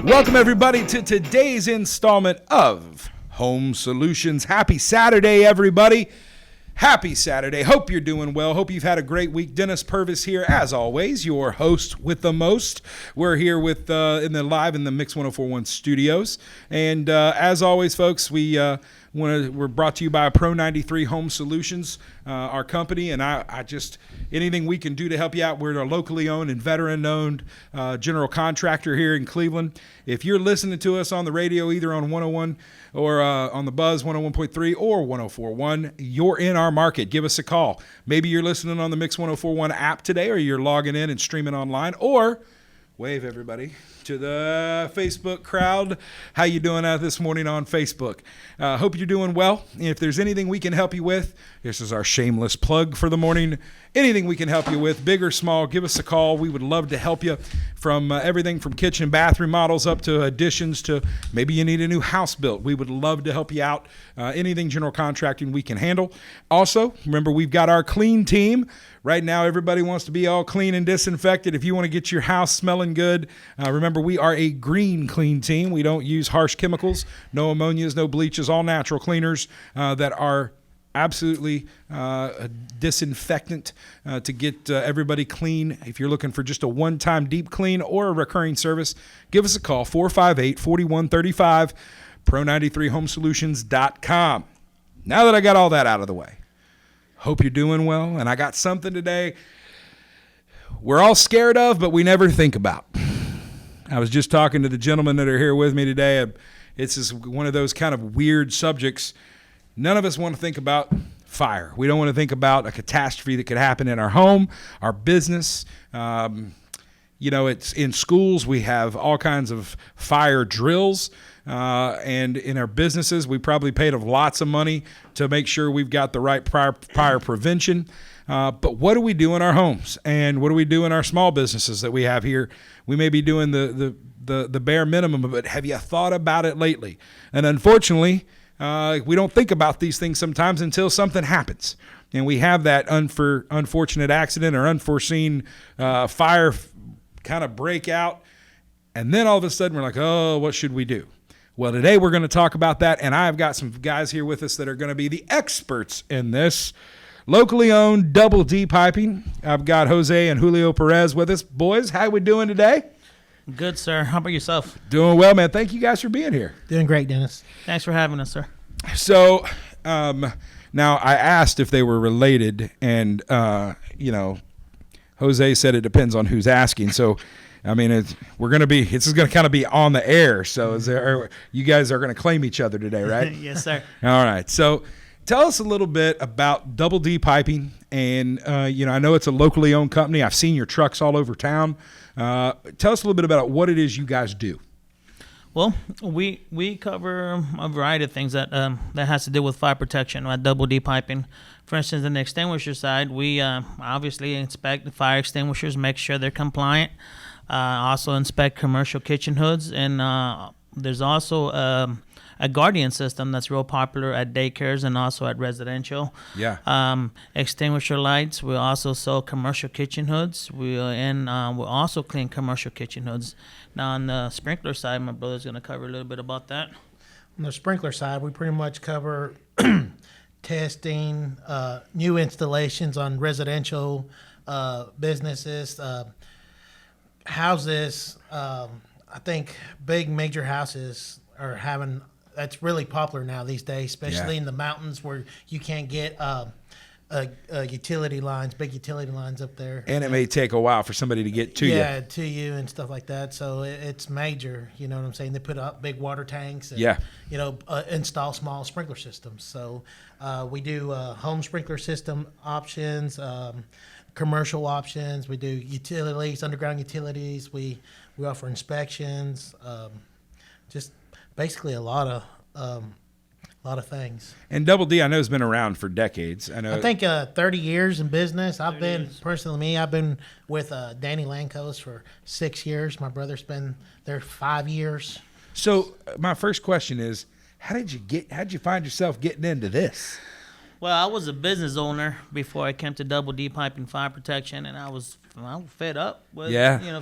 Welcome, everybody, to today's installment of Home Solutions. Happy Saturday, everybody. Happy Saturday. Hope you're doing well. Hope you've had a great week. Dennis Purvis here, as always, your host with the most. We're here with in the Mix 104.1 studios. And as always, folks, we're brought to you by Pro 93 Home Solutions, our company. And I just, anything we can do to help you out, we're a locally owned and veteran-owned general contractor here in Cleveland. If you're listening to us on the radio, either on 101 or on the Buzz 101.3 or 104.1, you're in our market. Give us a call. Maybe you're listening on the Mix 104.1 app today, or you're logging in and streaming online, or wave everybody to the Facebook crowd. How you doing out this morning on Facebook? Hope you're doing well. If there's anything we can help you with, this is our shameless plug for the morning. Anything we can help you with, big or small, give us a call. We would love to help you from everything from kitchen and bath remodels up to additions to maybe you need a new house built. We would love to help you out. Anything general contracting we can handle. Also, remember, we've got our clean team. Right now, everybody wants to be all clean and disinfected. If you want to get your house smelling good, remember, we are a green clean team. We don't use harsh chemicals, no ammonias, no bleaches, all natural cleaners that are absolutely disinfectant to get everybody clean. If you're looking for just a one-time deep clean or a recurring service, give us a call, 458-4135, pro93homesolutions.com. Now that I got all that out of the way, hope you're doing well, and I got something today we're all scared of, but we never think about. I was just talking to the gentlemen that are here with me today. It's just one of those kind of weird subjects. None of us want to think about fire. We don't want to think about a catastrophe that could happen in our home, our business. It's in schools. We have all kinds of fire drills. And in our businesses, we probably paid lots of money to make sure we've got the right fire prevention. But what do we do in our homes? And what do we do in our small businesses that we have here? We may be doing the bare minimum, but have you thought about it lately? And unfortunately, we don't think about these things sometimes until something happens. And we have that unfortunate accident or unforeseen fire kind of break out. And then all of a sudden we're like, oh, what should we do? Well, today we're going to talk about that, and I've got some guys here with us that are going to be the experts in this. Locally owned Double D Piping. I've got Jose and Julio Perez with us. Boys, how we doing today? Good, sir. How about yourself? Doing well, man. Thank you guys for being here. Doing great, Dennis. Thanks for having us, sir. So now I asked if they were related, and, Jose said it depends on who's asking. So I mean, this is going to kind of be on the air. So you guys are going to claim each other today, right? Yes, sir. All right. So tell us a little bit about Double D Piping. And, I know it's a locally owned company. I've seen your trucks all over town. Tell us a little bit about what it is you guys do. Well, we cover a variety of things that has to do with fire protection at Double D Piping. For instance, on the extinguisher side, we obviously inspect the fire extinguishers, make sure they're compliant. Also inspect commercial kitchen hoods, and there's also a guardian system that's real popular at daycares and also at residential. Yeah. Extinguisher lights. We also sell commercial kitchen hoods. We also clean commercial kitchen hoods. Now on the sprinkler side, my brother's going to cover a little bit about that. On the sprinkler side, we pretty much cover testing, new installations on residential businesses. Houses, I think big major houses are having, that's really popular now these days, especially in the mountains where you can't get utility lines, big utility lines up there. And it may take a while for somebody to get to you. Yeah, to you and stuff like that. So it's major, you know what I'm saying? They put up big water tanks and, install small sprinkler systems. So we do home sprinkler system options, commercial options. We do utilities, underground utilities. We offer inspections. Just basically a lot of things. And Double D, I know, has been around for decades. I think 30 years in business. I've been with Danny Lankos for 6 years. My brother's been there 5 years. So my first question is, how'd you find yourself getting into this? Well, I was a business owner before I came to Double D Piping Fire Protection, and I was fed up with,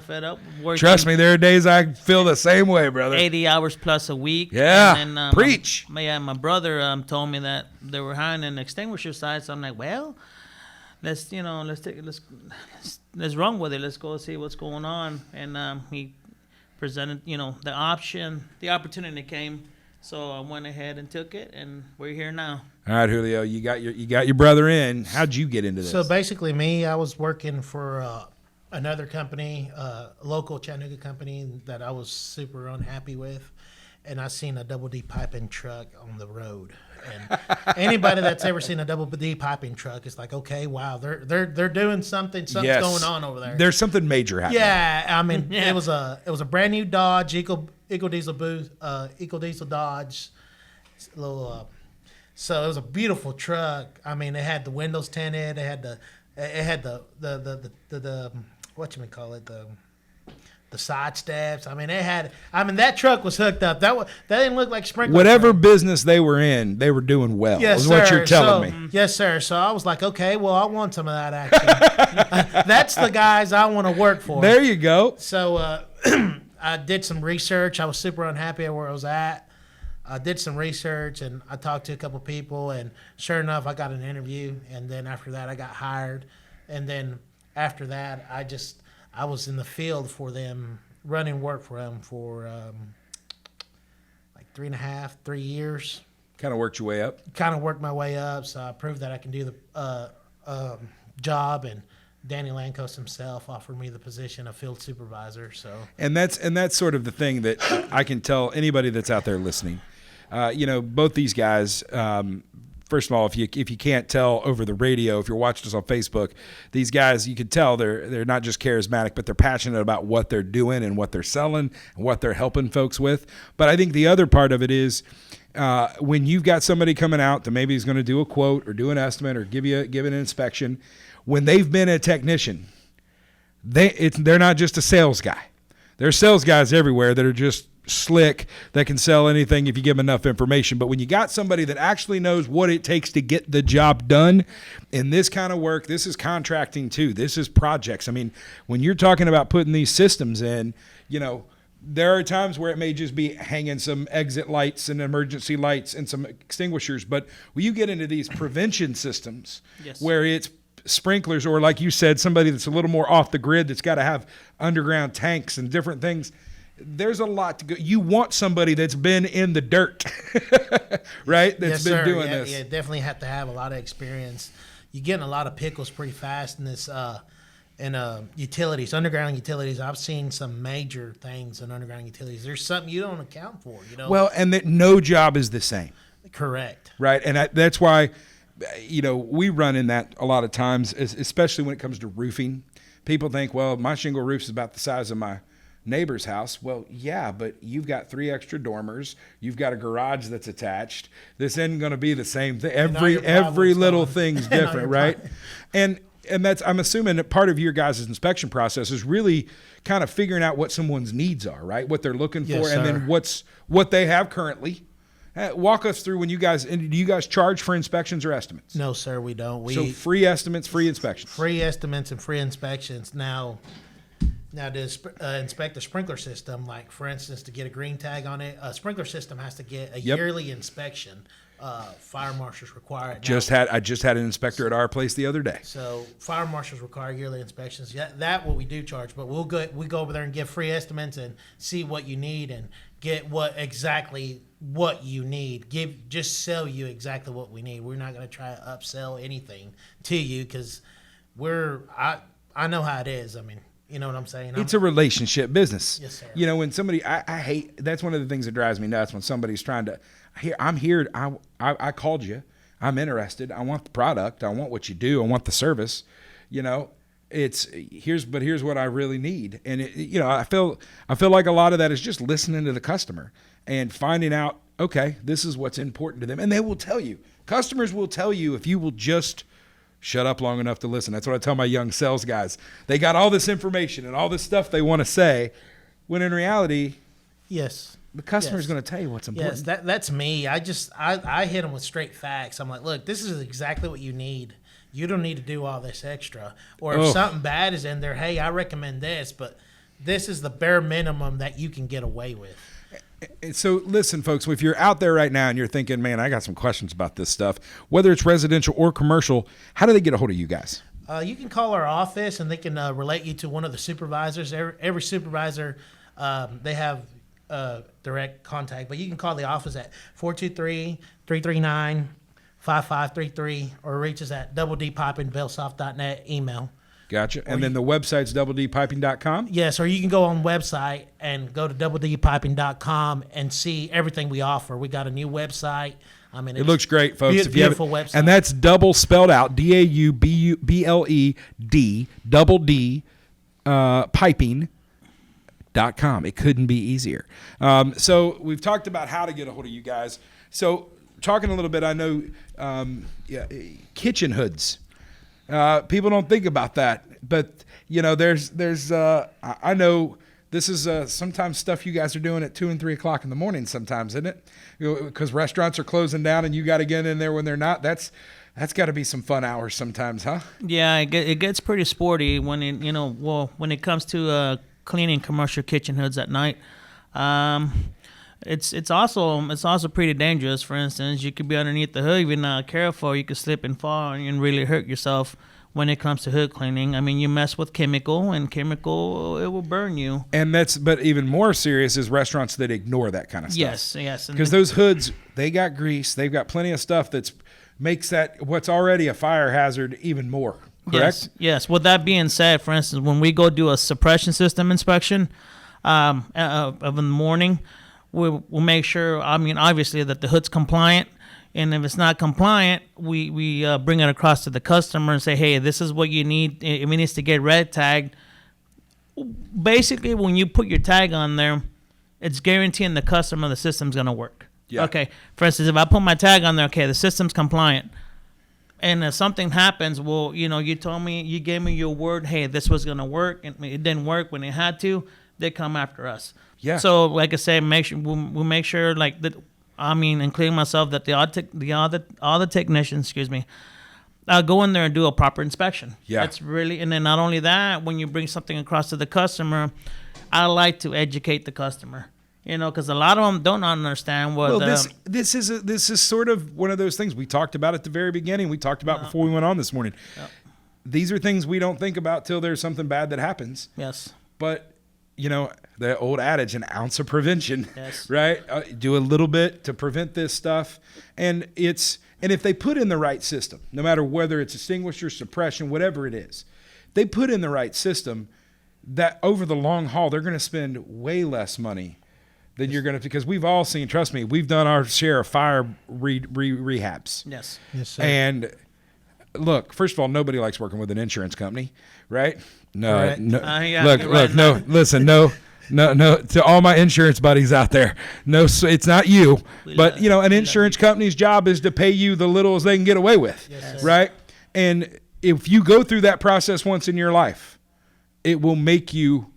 fed up working. Trust me, there are days I feel the same way, brother. 80 hours plus a week. Yeah, and then, preach. My brother told me that they were hiring an extinguisher side, so I'm like, well, let's run with it. Let's go see what's going on. And he presented, the opportunity came. So I went ahead and took it, and we're here now. All right, Julio, you got your brother in. How'd you get into this? So basically, I was working for another company, a local Chattanooga company that I was super unhappy with, and I seen a Double D piping truck on the road. And anybody that's ever seen a Double D piping truck is like, okay, wow, they're doing something. Something's going on over there. There's something major happening. Yeah, I mean, it was a brand new Dodge Eco Diesel Dodge, so it was a beautiful truck. I mean, it had the windows tinted. It had the the side steps. I mean, that truck was hooked up. That didn't look like sprinkler. Whatever business they were in, they were doing well. Yes, is sir. what you're telling me. Yes, sir. So I was like, okay, well, I want some of that action. That's the guys I want to work for. There you go. So I did some research. I was super unhappy at where I was at. I did some research, and I talked to a couple people, and sure enough, I got an interview. And then after that, I got hired. And then after that, I was in the field for them, running work for them for like 3 years. Kind of worked your way up. Kind of worked my way up, so I proved that I can do the job, and Danny Lankos himself offered me the position of field supervisor. So, and that's sort of the thing that I can tell anybody that's out there listening. Both these guys. First of all, if you can't tell over the radio, if you're watching us on Facebook, these guys, you can tell they're not just charismatic, but they're passionate about what they're doing and what they're selling and what they're helping folks with. But I think the other part of it is when you've got somebody coming out that maybe is going to do a quote or do an estimate or give an inspection, when they've been a technician, they're not just a sales guy. There are sales guys everywhere that are just slick, that can sell anything if you give them enough information. But when you got somebody that actually knows what it takes to get the job done in this kind of work, this is contracting too. This is projects. I mean, when you're talking about putting these systems in, there are times where it may just be hanging some exit lights and emergency lights and some extinguishers. But when you get into these prevention systems, yes, where it's sprinklers, or like you said, somebody that's a little more off the grid, that's got to have underground tanks and different things, there's a lot to go. You want somebody that's been in the dirt, right? That's been doing this. Yeah, definitely have to have a lot of experience. You're getting a lot of pickles pretty fast in this, utilities, underground utilities. I've seen some major things in underground utilities. There's something you don't account for, Well, and that no job is the same. Correct. Right, and that's why, we run in that a lot of times, especially when it comes to roofing. People think, well, my shingle roof is about the size of my neighbor's house. Well, yeah, but you've got 3 extra dormers. You've got a garage that's attached. This isn't going to be the same thing. Every little thing's different, right? And that's, I'm assuming that part of your guys' inspection process is really kind of figuring out what someone's needs are, right? What they're looking for, yes, and then what they have currently. Walk us through do you guys charge for inspections or estimates? No, sir, we don't. So free estimates, free inspections. Free estimates and free inspections. Now to inspect a sprinkler system, like for instance, to get a green tag on it, a sprinkler system has to get a yearly inspection. Fire marshals require it. I just had an inspector at our place the other day. So fire marshals require yearly inspections. Yeah, that what we do charge, but we go over there and give free estimates and see what you need and get exactly what you need. Just sell you exactly what we need. We're not going to try to upsell anything to you because I know how it is. I mean, you know what I'm saying? It's a relationship business. Yes, sir. When somebody, I hate, that's one of the things that drives me nuts when somebody's trying to, I'm here, I called you, I'm interested, I want the product, I want what you do, I want the service, here's what I really need. And I feel like a lot of that is just listening to the customer and finding out, okay, this is what's important to them. And they will tell you, customers will tell you if you will just shut up long enough to listen. That's what I tell my young sales guys. They got all this information and all this stuff they want to say, when in reality, yes, The customer's Yes. going to tell you what's important. Yes, that's me. I hit them with straight facts. I'm like, look, this is exactly what you need. You don't need to do all this extra. Or if something bad is in there, hey, I recommend this, but this is the bare minimum that you can get away with. So listen, folks, if you're out there right now and you're thinking, man, I got some questions about this stuff, whether it's residential or commercial, how do they get a hold of you guys? You can call our office, and they can relate you to one of the supervisors. Every supervisor, they have direct contact, but you can call the office at 423-339-5533 or reach us at doubledpipingbellsoft.net email. Gotcha. And then the website's doubledpiping.com? Yes, or you can go on website and go to doubledpiping.com and see everything we offer. We got a new website. I mean, it looks great, folks. Beautiful website. And that's double spelled out, DAUBLED, double D, piping.com. It couldn't be easier. So we've talked about how to get a hold of you guys. So talking a little bit, I know kitchen hoods. People don't think about that, but there's I know this is sometimes stuff you guys are doing at 2 and 3 o'clock in the morning sometimes, isn't it? Because restaurants are closing down and you got to get in there when they're not. That's got to be some fun hours sometimes, huh? Yeah, it gets pretty sporty when when it comes to cleaning commercial kitchen hoods at night. It's also pretty dangerous. For instance, you could be underneath the hood. If you're not careful, you could slip and fall and really hurt yourself when it comes to hood cleaning. I mean, you mess with chemical, and chemical, it will burn you. But even more serious is restaurants that ignore that kind of stuff. Yes. Because those hoods, they got grease. They've got plenty of stuff that makes that what's already a fire hazard even more. Correct? Yes. With that being said, for instance, when we go do a suppression system inspection of in the morning, we'll make sure, obviously, that the hood's compliant. And if it's not compliant, we bring it across to the customer and say, hey, this is what you need. It needs to get red tagged. Basically, when you put your tag on there, it's guaranteeing the customer the system's going to work. Yeah. Okay. For instance, if I put my tag on there, okay, the system's compliant. And if something happens, well, you gave me your word, hey, this was going to work, and it didn't work when it had to, they come after us. Yeah. So, like I said, we'll make sure, like, that, including myself, that all the technicians, go in there and do a proper inspection. Yeah. That's really, and then not only that, when you bring something across to the customer, I like to educate the customer. Because a lot of them don't understand what. Well, this is sort of one of those things we talked about at the very beginning. We talked about before we went on this morning. Yep. These are things we don't think about till there's something bad that happens. Yes. But the old adage, an ounce of prevention, yes. Right? Do a little bit to prevent this stuff, and if they put in the right system, no matter whether it's extinguisher, suppression, whatever it is, they put in the right system. That over the long haul, they're going to spend way less money than you're going to, because we've all seen, trust me, we've done our share of fire rehabs. Yes. Yes, sir. And look, first of all, nobody likes working with an insurance company, right? No, Correct. no. Yeah, Look, right. no. Listen, no. To all my insurance buddies out there, no, it's not you. But an insurance company's job is to pay you the little as they can get away with, Yes, right? And if you go through that process once in your life, it will make you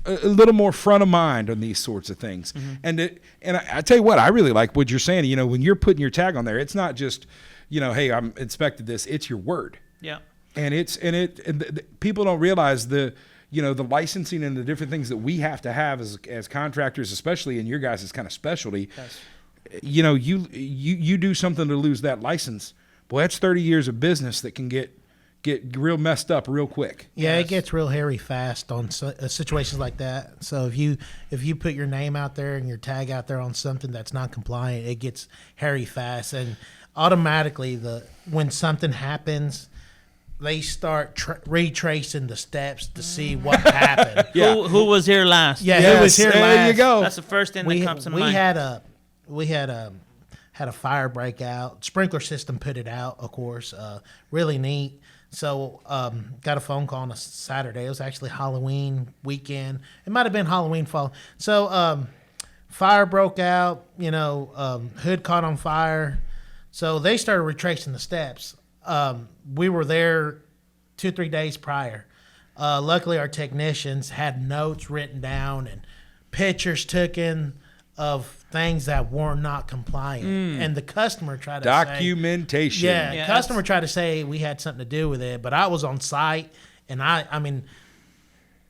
a little more front of mind on these sorts of things. Mm-hmm. And I tell you what, I really like what you're saying. When you're putting your tag on there, it's not just, hey, I'm inspected this. It's your word. Yeah. And people don't realize the licensing and the different things that we have to have as contractors, especially in your guys' kind of specialty. Yes. You do something to lose that license. Boy, that's 30 years of business that can get real messed up real quick. Yeah, yes. It gets real hairy fast on situations like that. So if you put your name out there and your tag out there on something that's not compliant, it gets hairy fast, and automatically when something happens, they start retracing the steps to see what happened. Yeah. Who was here last? Yeah, yes, who was here last? There you go. That's the first thing that comes to mind. We had a fire breakout. Sprinkler system put it out, of course. Really neat. So got a phone call on a Saturday. It was actually Halloween weekend. It might have been Halloween fall. So fire broke out, hood caught on fire. So they started retracing the steps. We were there 2-3 days prior. Luckily, our technicians had notes written down and pictures taken of things that were not compliant, and the customer tried to documentation. Say, customer tried to say we had something to do with it, but I was on site, and I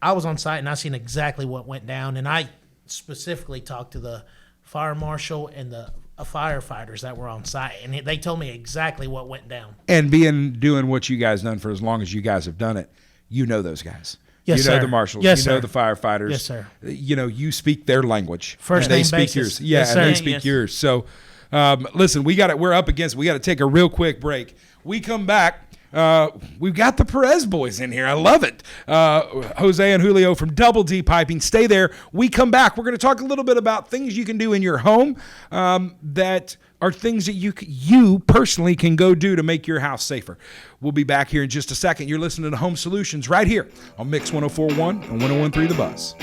was on site, and I seen exactly what went down, and I specifically talked to the fire marshal and the firefighters that were on site, and they told me exactly what went down. And doing what you guys done for as long as you guys have done it, you know those guys. Yes, you know sir. the marshals. Yes, you know sir. the firefighters. Yes, sir. You know, you speak their language. First and they name speak basis. yours. Yeah, Yes, and sir. they speak yours. So, listen, we got it. We're up against. We got to take a real quick break. We come back. We've got the Perez boys in here. I love it. Jose and Julio from Double D Piping. Stay there. We come back. We're going to talk a little bit about things you can do in your home that are things that you personally can go do to make your house safer. We'll be back here in just a second. You're listening to Home Solutions right here on Mix 104.1 and 101.3 The Buzz.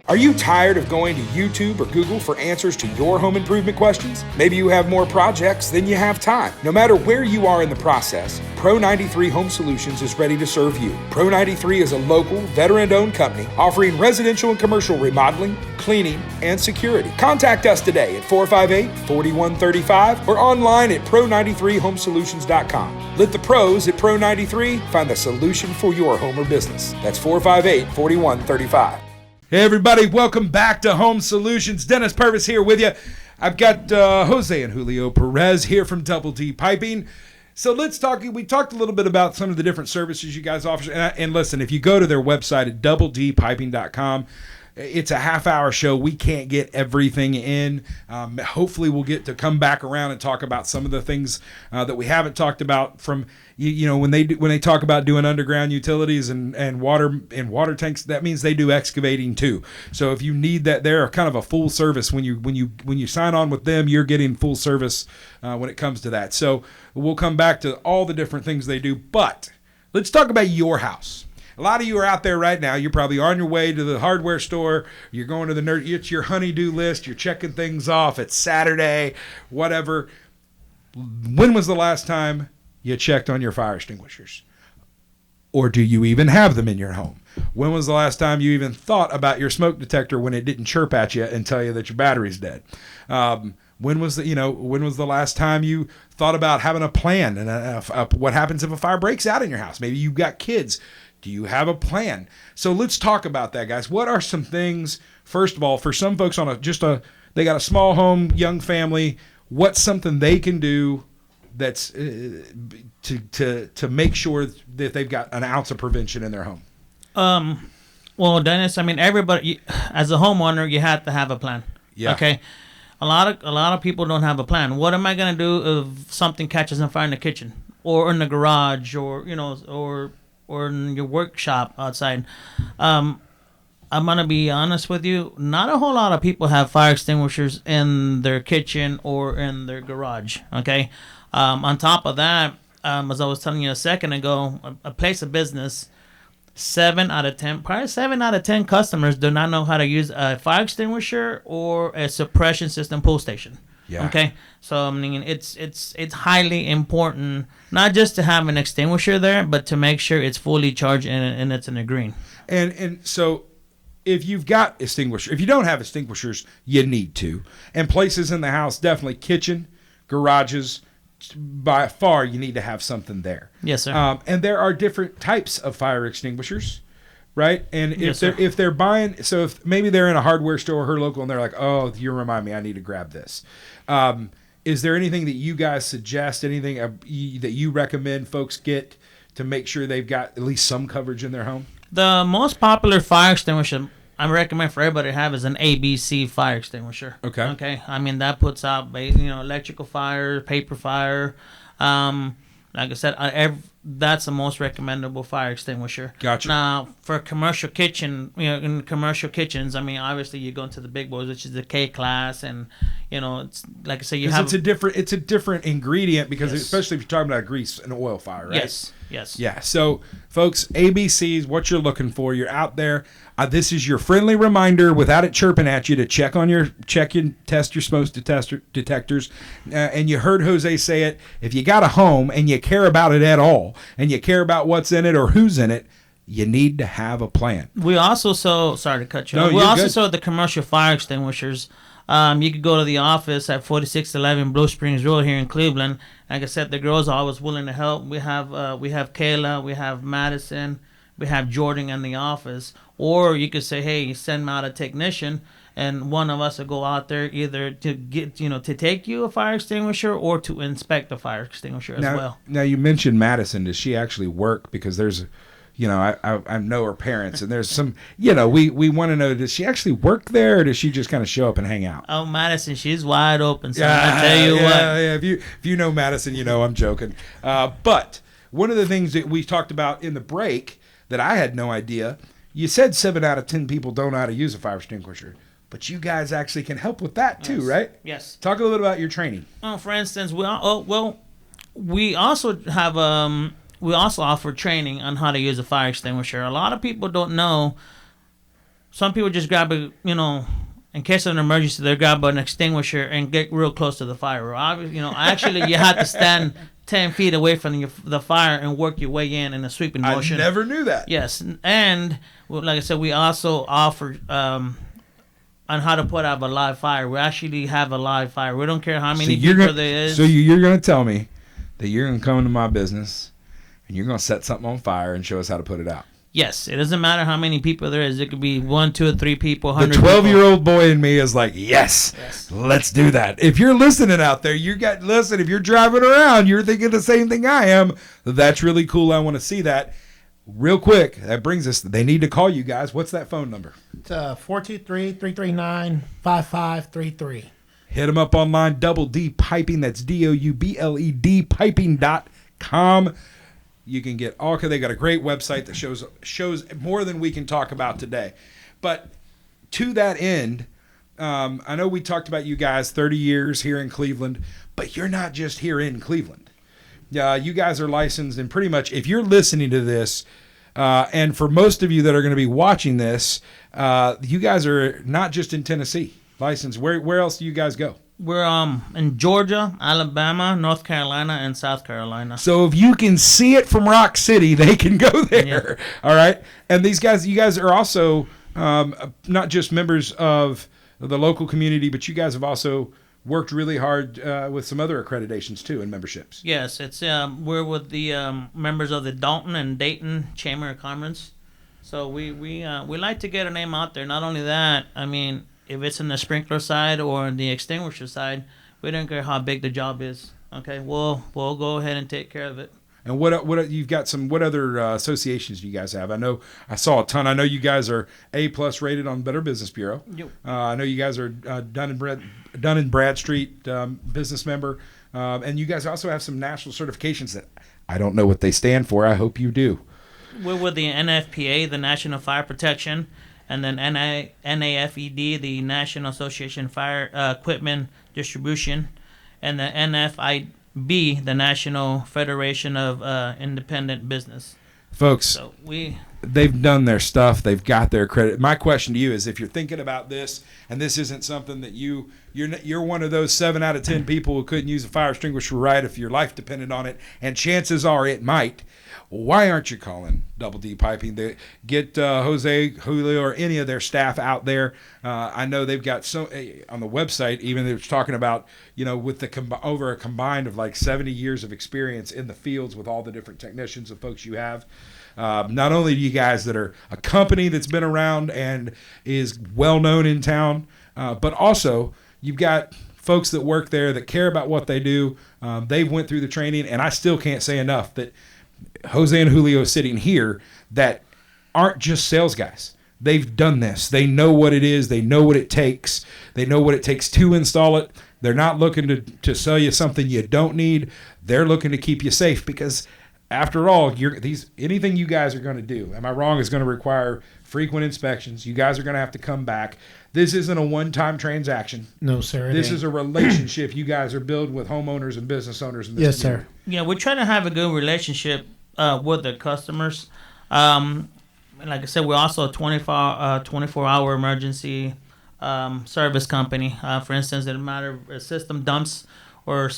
Are you tired of going to YouTube or Google for answers to your home improvement questions? Maybe you have more projects than you have time. No matter where you are in the process, Pro 93 Home Solutions is ready to serve you. Pro 93 is a local, veteran-owned company offering residential and commercial remodeling, cleaning, and security. Contact us today at 458-4135 or online at pro93homesolutions.com. Let the pros at Pro 93 find the solution for your home or business. That's 458-4135. Hey everybody, welcome back to Home Solutions. Dennis Purvis here with you. I've got Jose and Julio Perez here from Double D Piping. So let's talk. We talked a little bit about some of the different services you guys offer. And listen, if you go to their website at doubledpiping.com, it's a half-hour show. We can't get everything in. Hopefully, we'll get to come back around and talk about some of the things that we haven't talked about. From when they talk about doing underground utilities and water tanks, that means they do excavating too. So if you need that, they're kind of a full service. When you sign on with them, you're getting full service when it comes to that. So we'll come back to all the different things they do. But let's talk about your house. A lot of you are out there right now. You're probably on your way to the hardware store. You're going to it's your honey-do list. You're checking things off. It's Saturday, whatever. When was the last time you checked on your fire extinguishers? Or do you even have them in your home? When was the last time you even thought about your smoke detector when it didn't chirp at you and tell you that your battery's dead? When was the last time you thought about having a plan and what happens if a fire breaks out in your house? Maybe you've got kids. Do you have a plan? So let's talk about that, guys. What are some things, first of all, for some folks they got a small home, young family, what's something they can do that's to make sure that they've got an ounce of prevention in their home? Well, Dennis, I mean, everybody, as a homeowner, you have to have a plan. Yeah. Okay. A lot of people don't have a plan. What am I going to do if something catches on fire in the kitchen or in the garage or in your workshop outside? I'm going to be honest with you. Not a whole lot of people have fire extinguishers in their kitchen or in their garage, okay? On top of that, as I was telling you a second ago, a place of business, 7 out of 10 customers do not know how to use a fire extinguisher or a suppression system pull station. Yeah. Okay, so I mean, it's highly important not just to have an extinguisher there, but to make sure it's fully charged and it's in a green. And so, if you've got extinguishers, if you don't have extinguishers, you need to. And places in the house, definitely kitchen, garages, by far you need to have something there. Yes, sir. And there are different types of fire extinguishers. Right, and Yes, if they're buying, so if maybe they're in a hardware store, her local, and they're like, oh, you remind me, I need to grab this. Is there anything that you guys suggest, anything that you recommend folks get to make sure they've got at least some coverage in their home? The most popular fire extinguisher I recommend for everybody to have is an ABC fire extinguisher. Okay. Okay. I mean, that puts out, electrical fire, paper fire. Like I said, that's the most recommendable fire extinguisher. Gotcha. Now, for a commercial kitchen, in commercial kitchens, I mean, obviously you go into the big boys, which is the K class, and it's like I say, it's a different ingredient because Yes. especially if you're talking about grease and oil fire, right? Yes. Yeah. So, folks, ABCs, what you're looking for, you're out there. This is your friendly reminder, without it chirping at you, to test your smoke detectors. And you heard Jose say it. If you got a home and you care about it at all, and you care about what's in it or who's in it, you need to have a plan. We also sell, sorry to cut you off. No, We you're also good. sell the commercial fire extinguishers. You could go to the office at 4611 Blue Springs Road here in Cleveland. Like I said, the girls are always willing to help. We have Kayla, we have Madison, we have Jordan in the office. Or you could say, hey, send out a technician, and one of us will go out there either to get, to take you a fire extinguisher or to inspect the fire extinguisher as well. Now you mentioned Madison. Does she actually work? Because there's, I know her parents, and there's some, we want to know, does she actually work there, or does she just kind of show up and hang out? Oh, Madison, she's wide open. So I tell you what. Yeah. If you know Madison, I'm joking. But one of the things that we talked about in the break that I had no idea, you said 7 out of 10 people don't know how to use a fire extinguisher. But you guys actually can help with that too, right? Yes. Talk a little bit about your training. For instance, we also have we also offer training on how to use a fire extinguisher. A lot of people don't know. Some people just grab in case of an emergency, they grab an extinguisher and get real close to the fire. Actually, you have to stand 10 feet away from the fire and work your way in a sweeping motion. I never knew that. Yes, and like I said, we also offer on how to put out a live fire. We actually have a live fire. We don't care how many people there is. So you're going to tell me that you're going to come into my business and you're going to set something on fire and show us how to put it out. Yes, it doesn't matter how many people there is. It could be 1, 2, or 3 people. The 12-year-old boy in me is like, yes, let's do that. If you're listening out there, if you're driving around, you're thinking the same thing I am. That's really cool. I want to see that. Real quick, that brings us, they need to call you guys. What's that phone number? It's 423-339-5533. Hit them up online, Double D Piping. That's DOUBLED piping.com. You can get they got a great website that shows more than we can talk about today. But to that end, I know we talked about you guys 30 years here in Cleveland, but you're not just here in Cleveland. You guys are licensed, and pretty much if you're listening to this, and for most of you that are going to be watching this, you guys are not just in Tennessee licensed. Where else do you guys go? We're in Georgia, Alabama, North Carolina, and South Carolina. So if you can see it from Rock City, they can go there. Yeah. All right. And you guys are also not just members of the local community, but you guys have also worked really hard with some other accreditations too and memberships. Yes, it's we're with the members of the Dalton and Dayton Chamber of Commerce. So we like to get a name out there. Not only that, I mean, if it's in the sprinkler side or in the extinguisher side, we don't care how big the job is. Okay, we'll go ahead and take care of it. And what you've got what other associations do you guys have? I know I saw a ton. I know you guys are A+ rated on Better Business Bureau. Yep. I know you guys are Dun and Bradstreet business member, and you guys also have some national certifications that I don't know what they stand for. I hope you do. We're with the NFPA, the National Fire Protection, and then NAFED, the National Association Fire Equipment Distribution, and the NFIB, the National Federation of Independent Business. Folks, so they've done their stuff. They've got their credit. My question to you is, if you're thinking about this, and this isn't something that you're one of those 7 out of 10 people who couldn't use a fire extinguisher right if your life depended on it, and chances are it might. Why aren't you calling Double D Piping? Get Jose, Julio, or any of their staff out there. I know they've got on the website, even they were talking about, with over a combined of like 70 years of experience in the fields with all the different technicians and folks you have. Not only do you guys that are a company that's been around and is well known in town, but also you've got folks that work there that care about what they do. They've went through the training, and I still can't say enough that Jose and Julio sitting here that aren't just sales guys. They've done this. They know what it is. They know what it takes. They know what it takes to install it. They're not looking to sell you something you don't need. They're looking to keep you safe because, after all, anything you guys are going to do, am I wrong, is going to require frequent inspections. You guys are going to have to come back. This isn't a one-time transaction. No, sir. This is a relationship you guys are building with homeowners and business owners in this Yes, community. sir. Yeah, we're trying to have a good relationship with the customers. Like I said, we're also a 24-hour emergency service company. For instance, it doesn't matter if a system dumps or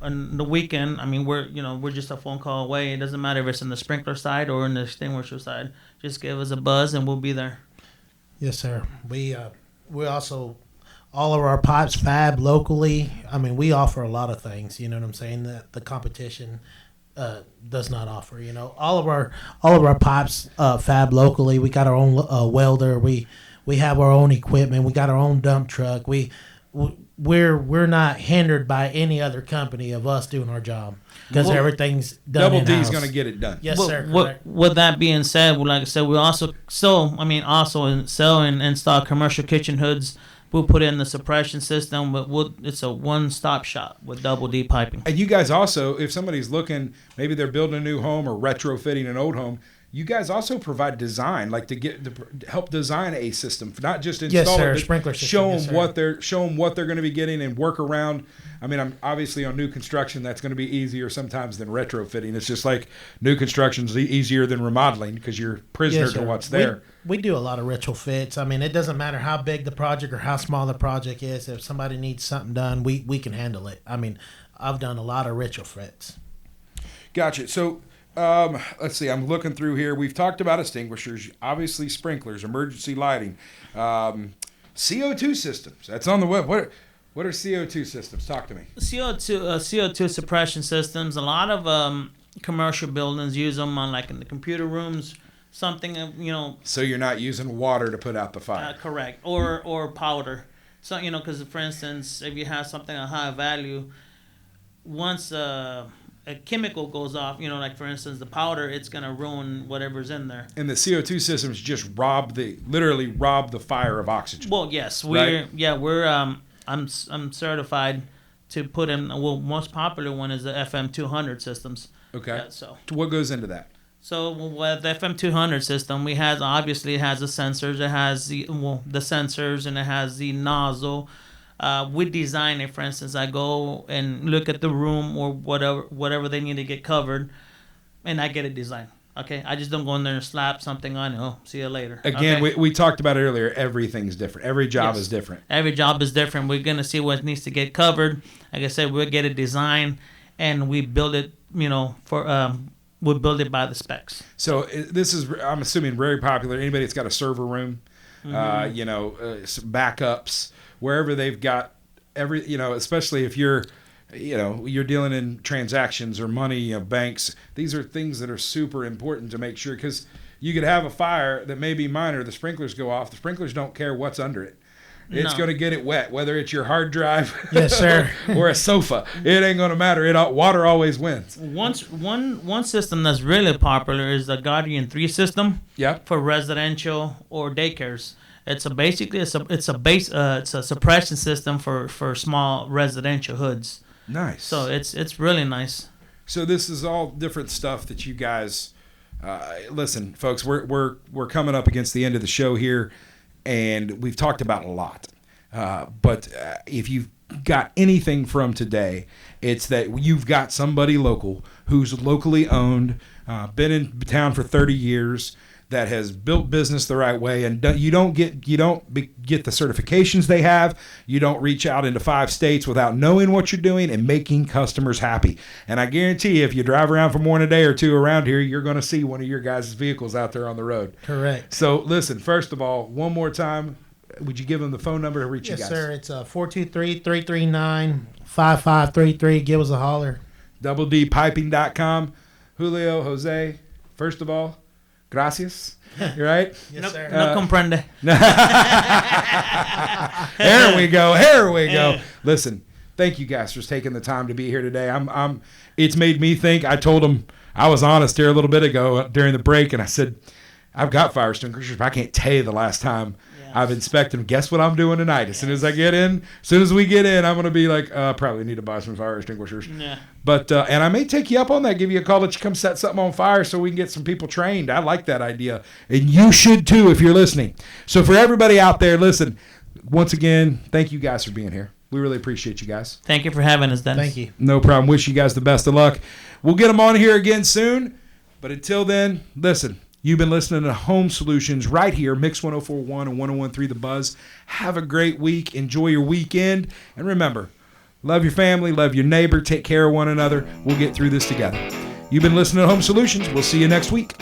on the weekend, I mean, we're just a phone call away. It doesn't matter if it's in the sprinkler side or in the extinguisher side. Just give us a buzz and we'll be there. Yes, sir. We also, all of our pipes fab locally. I mean, we offer a lot of things. You know what I'm saying? That the competition does not offer. You know, all of our pipes fab locally. We got our own welder. We have our own equipment. We got our own dump truck. We're not hindered by any other company of us doing our job because everything's done Double in-house. D's going to get it done. Yes, sir. With that being said, like I said, we also sell and install commercial kitchen hoods. We'll put in the suppression system, but it's a one-stop shop with Double D piping. And you guys also, if somebody's looking, maybe they're building a new home or retrofitting an old home, you guys also provide design, like to help design a system, not just install it, but sprinkler system. show them what they're going to be getting and work around. I mean, I'm obviously on new construction. That's going to be easier sometimes than retrofitting. It's just like new construction's easier than remodeling because you're prisoner to what's there. We do a lot of retrofits. I mean, it doesn't matter how big the project or how small the project is. If somebody needs something done, we can handle it. I mean, I've done a lot of retrofits. Gotcha. So. Let's see. I'm looking through here. We've talked about extinguishers, obviously sprinklers, emergency lighting, CO2 systems. That's on the web. What are CO2 systems? Talk to me. CO2 suppression systems. A lot of commercial buildings use them on, like in the computer rooms. Something So you're not using water to put out the fire. Correct. Or powder. So because for instance, if you have something of high value, once a chemical goes off, like for instance the powder, it's gonna ruin whatever's in there. And the CO2 systems just literally rob the fire of oxygen. Well, yes, I'm certified to put in. Well, most popular one is the FM200 systems. Okay. So what goes into that? So with the FM200 system, it has the sensors. It has the sensors, and it has the nozzle. We design it. For instance, I go and look at the room or whatever they need to get covered, and I get it designed. Okay, I just don't go in there and slap something on it. Oh, see you later. Again, okay? we talked about it earlier. Everything's different. Every job is different. Every job is different. We're gonna see what needs to get covered. Like I said, we'll get it designed, and we build it. We'll build it by the specs. So this is, I'm assuming, very popular. Anybody that's got a server room, backups. Wherever they've got especially if you're dealing in transactions or money, banks, these are things that are super important to make sure, because you could have a fire that may be minor. The sprinklers go off. The sprinklers don't care what's under it. It's going to get it wet, whether it's your hard drive, yes, sir, or a sofa. It ain't going to matter. Water always wins. One system that's really popular is the Guardian 3 system. Yeah. For residential or daycares. It's a suppression system for small residential hoods. Nice. So it's really nice. So this is all different stuff that you guys listen, folks. We're coming up against the end of the show here, and we've talked about a lot. But if you've got anything from today, it's that you've got somebody local who's locally owned, been in town for 30 years. That has built business the right way, and you don't get the certifications they have. You don't reach out into 5 states without knowing what you're doing and making customers happy. And I guarantee you, if you drive around for more than a day or two around here, you're going to see one of your guys' vehicles out there on the road. Correct. So listen, first of all, one more time, would you give them the phone number to reach you guys? Yes, sir. It's 423-339-5533. Give us a holler. DoubleDPiping.com. Julio, Jose, first of all, gracias. You right? Yes, sir. No comprende. Here we go. Listen, thank you guys for taking the time to be here today. It's made me think. I told them, I was honest here a little bit ago during the break, and I said, I've got fire extinguishers, but I can't tell you the last time I've inspected them. Guess what I'm doing tonight? As soon as we get in, I'm going to be like, probably need to buy some fire extinguishers. Yeah. But, and I may take you up on that, give you a call, let you come set something on fire so we can get some people trained. I like that idea. And you should too if you're listening. So for everybody out there, listen, once again, thank you guys for being here. We really appreciate you guys. Thank you for having us, Dennis. Thank you. No problem. Wish you guys the best of luck. We'll get them on here again soon. But until then, listen. You've been listening to Home Solutions right here, Mix 104.1 and 101.3 The Buzz. Have a great week. Enjoy your weekend. And remember, Love your family, love your neighbor, take care of one another. We'll get through this together. You've been listening to Home Solutions. We'll see you next week.